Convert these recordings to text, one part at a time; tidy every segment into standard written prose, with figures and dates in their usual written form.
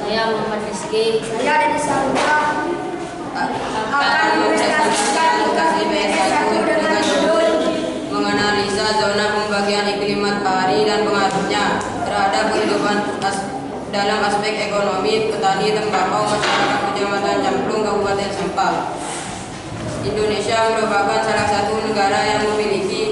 Saya Muhammad Rizky. Saya Deddy Saruka akan mempresentasikan tugas IPS 1 dengan judul menganalisa zona pembagian iklim matahari dan pengaruhnya terhadap kehidupan dalam aspek ekonomi, petani, tembakau, masyarakat Kecamatan Camplung, Kabupaten Sampang. Indonesia merupakan salah satu negara yang memiliki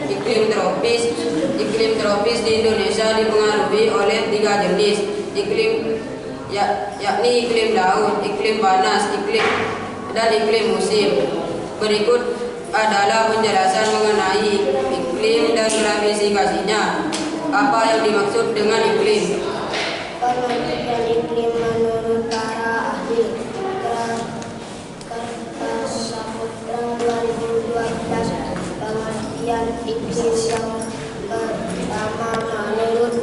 iklim tropis. Iklim tropis di Indonesia dipengaruhi oleh 3 jenis iklim, yakni iklim laut, iklim panas, dan iklim musim. Berikut adalah penjelasan mengenai iklim dan klasifikasinya. Apa yang dimaksud dengan iklim? penentuan iklim menurut para ahli Kertas Saputra 2012. Pengertian iklim yang pertama menurut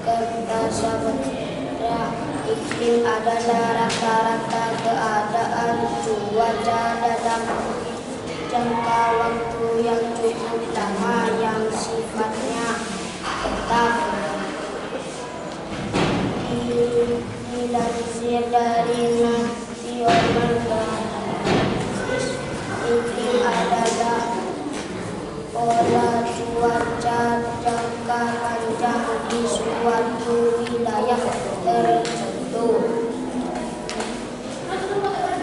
Kertas Saputra, iklim adalah rata-rata keadaan cuaca dalam jangka waktu yang cukup lama yang sifatnya tetap. Dilansir dari National Geographic, iklim adalah pola cuaca jangka panjang di suatu wilayah tertentu.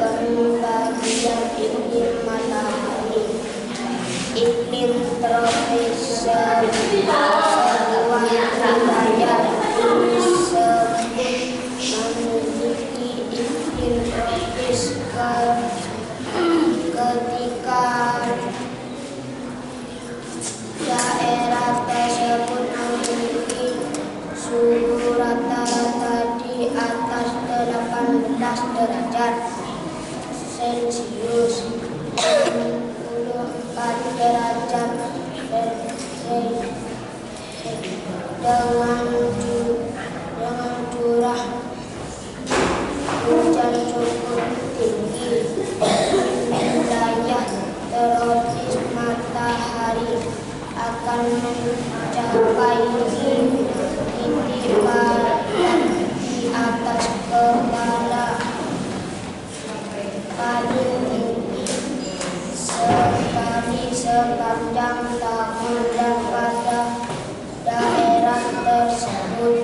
Pembagian iklim matahari. Iklim tropis sebuah wilayah memiliki iklim tropis ketika daerah tersebut memiliki suhu rata-rata di atas 18 derajat Celcius, 64 derajat Celcius, dengan curah hujan cukup tinggi. Wilayah tropis matahari akan mencapai titik badan di atas kepala paling tinggi sekali sepanjang tahun, dan pada daerah tersebut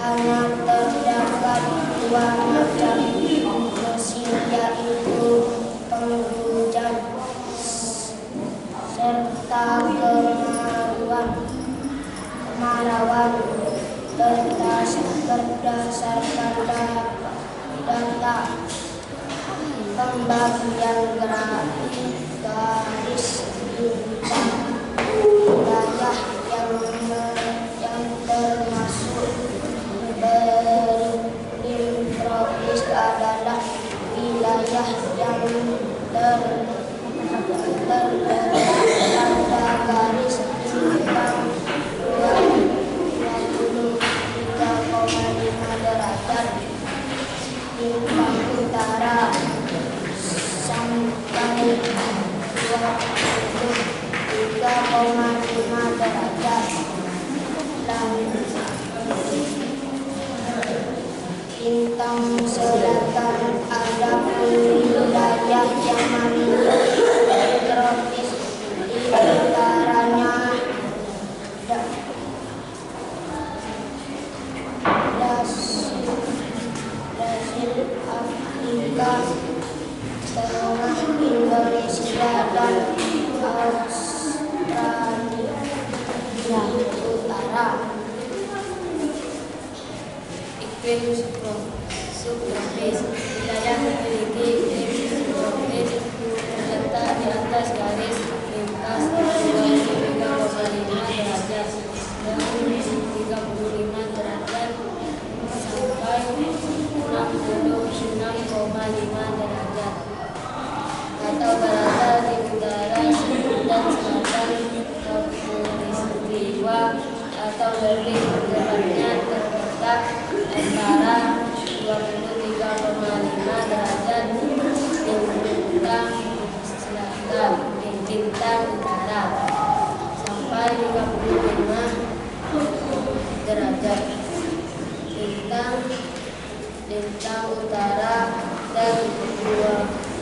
hanya terdapat 2 macam musim, yaitu penghujan serta kemarauan. Berdasarkan data pembagian garis bintang, wilayah yang termasuk beriklim tropis adalah wilayah yang tertanda garis bintang 23,5 derajat bintang utara sampai 23,5 derajat bintang selatan. Adapun wilayah yang memiliki tropis di antaranya Brasil, Afrika Tengah, Indonesia, dan Australia Utara. Iklim subtropis. Wilayah memiliki iklim subtropis terletak di atas garis lintas 23,5 derajat dan 35 derajat sampai 66,5 derajat, atau berada di utara dan selatan khatulistiwa, atau lebih tepatnya terletak antara 23,5 derajat bintang selatan bintang utara sampai 55 derajat bintang di bintang utara dan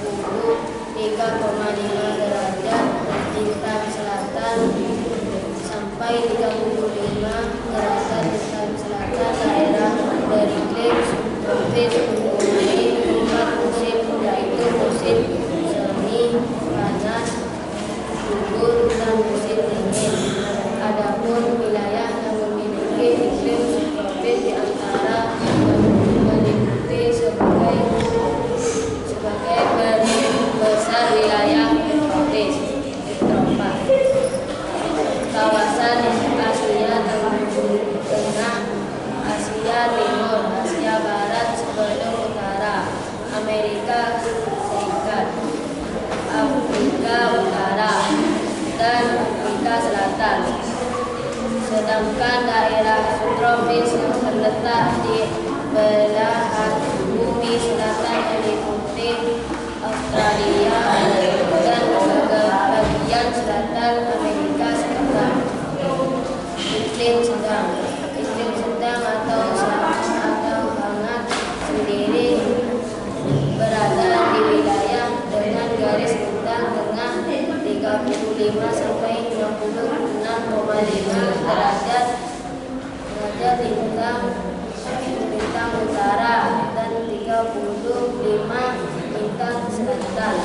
23,5 derajat bintang selatan sampai 35 derajat bintang selatan. Daerah beriklim subtropis mempunyai 4 musim, yaitu musim semi panas, gugur, dan musim dingin. Adapun wilayah yang memiliki iklim subtropis di antara meliputi sebagai besar wilayah tropis, kawasan Asia Tengah, Asia Timur, Asia Barat sebelum utara, Amerika Serikat, Afrika Utara, dan Afrika Selatan. Sedangkan daerah subtropis yang terletak di belahan bumi selatan meliputi Australia dan bagian selatan Amerika Selatan. Iklim sedang atau hangat sendiri berada di wilayah dengan garis bintang tengah 35 sampai 66,5 derajat bintang utara dan 35 bintang selatan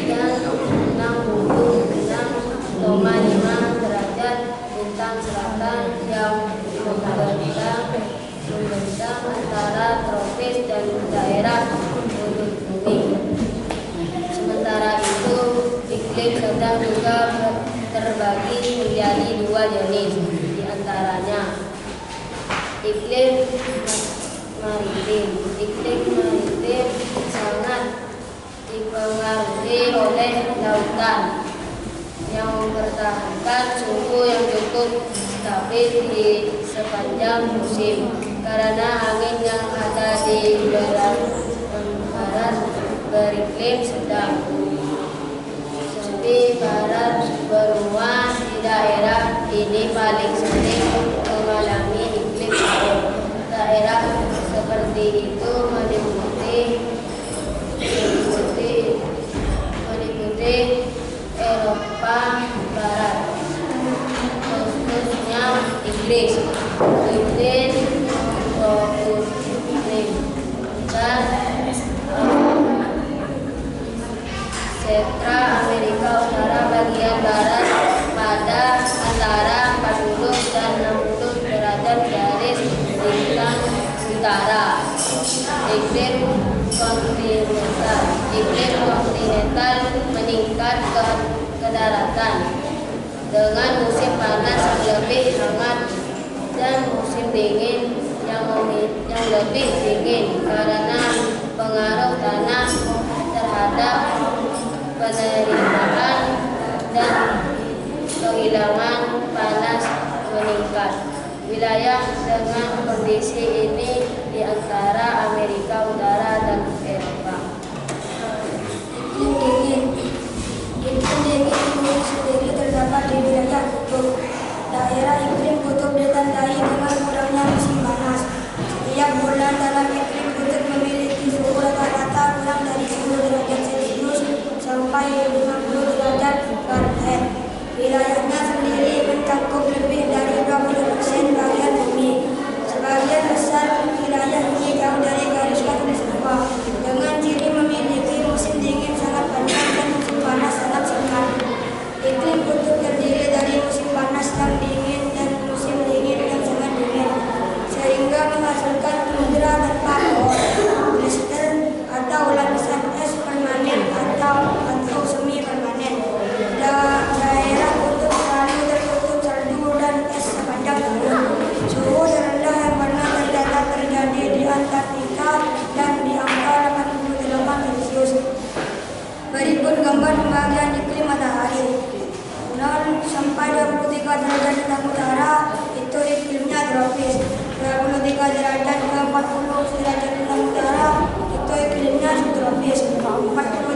dan 66,5 derajat bintang selatan yang membentang antara tropis dan daerah bumi. Sementara itu, iklim sedang juga terbagi menjadi 2 jenis, di antaranya iklim maritim. Iklim maritim sangat dipengaruhi oleh lautan yang mempertahankan suhu yang cukup stabil di sepanjang musim, karena angin yang ada di barat beriklim sedang. Di barat benua di daerah ini paling sering mengalami iklim laut. Daerah seperti itu meliputi Eropa Barat, khususnya Inggris, Britain, dan Setra Amerika Utara bagian barat pada antara 40 dan 60 derajat garis bintang utara. Iklim kontinental meningkat ke daratan dengan musim panas yang lebih hangat dan musim dingin yang lebih dingin karena pengaruh tanah terhadap penerimaan dan kehilangan panas meningkat. Wilayah dengan kondisi ini di antara Amerika Utara dan Eropa. Iklim dingin sendiri terdapat di wilayah kutub. Daerah iklim kutub ditandai dengan kurangnya musim panas. Setiap bulan dalam iklim kutub memiliki suhu rata-rata kurang dari 10 derajat Celcius sampai 50 derajat Fahrenheit. Wilayahnya sendiri mencakup lebih dari 20% bagian bumi. Sebagian besar wilayah ini jauh dari garis khatulistiwa, dengan ciri memiliki musim dingin sangat panjang dan musim panas sangat singkat. Iklim kutub terdiri dari musim panas yang dingin dan musim dingin yang sangat dingin, sehingga menghasilkan tundra tanpa pohon, blister atau lapisan es permanen atau semi permanen. Daerah kutub selalu tertutup salju dan es sepanjang tahun. Suhu terendah yang pernah tercatat terjadi di Antartika dan di angka 88 Celcius. Berikut gambar pembagian iklim matahari. 0 sampai 23 derajat bintang utara itu iklimnya tropis. 23 derajat ke 40 derajat bintang utara itu iklimnya subtropis. 40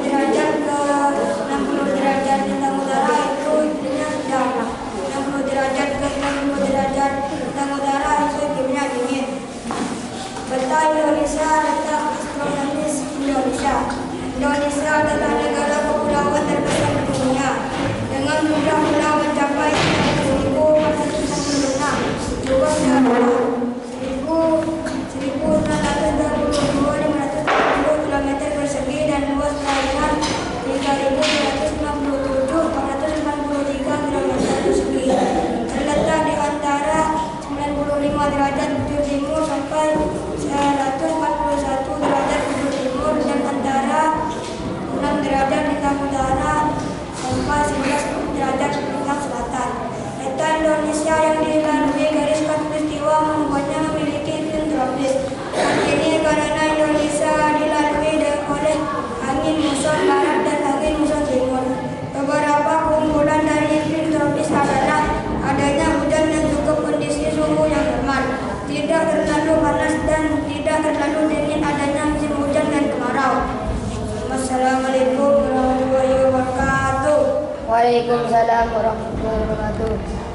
derajat ke 60 derajat bintang utara itu iklimnya sedang. 60 derajat ke 90 derajat bintang utara itu iklimnya dingin. Peta Indonesia Waalaikumsalam warahmatullahi wabarakatuh.